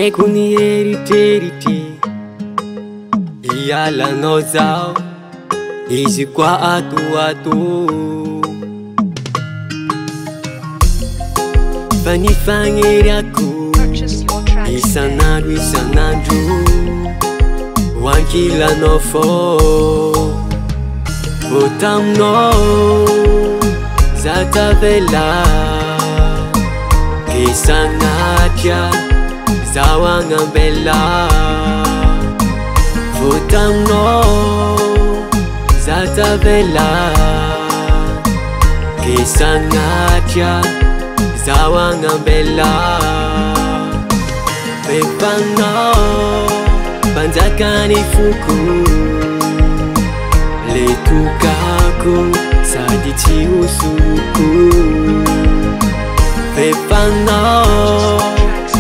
Haiko ny eritreritry hialanao zao, izy koa atoato. Fa ny fagneriako isan'andro isan'andro ho ankilanao fô. Vao taminao za tavela ke sagnatria zaho agnambela. Vao taminao za tavela ke sagnatria zaho agnambela. Fefanao mpanjakany foko, le tokako sady tsy hosoko. Fefanao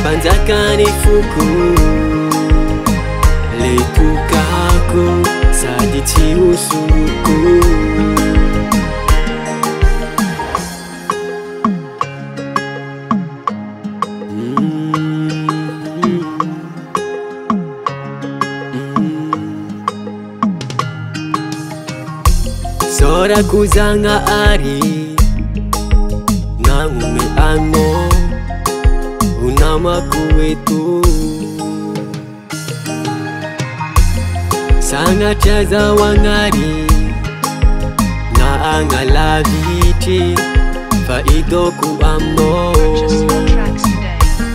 mpanjakany foko, le tokako sady tsy hosoko. Sorako Zagnahary nagnome anao ho namako eto. Sagnatria zaho agnary na agnalavitry fa idoko aminao.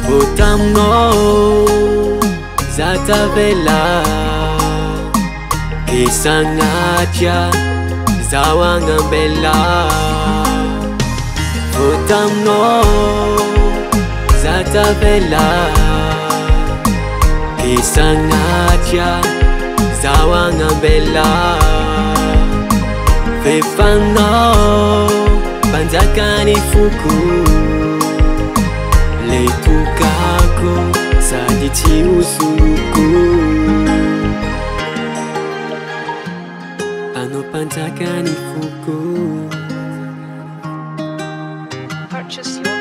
Vao taminao za tavela ke sagnatria zaho agnambela. Vao taminao za tavela ke sagnatria zaho agnambela. Fefanao mpanjakany foko, le tokako sady tsy hosoko. Anao mpanjakany foko. Purchase your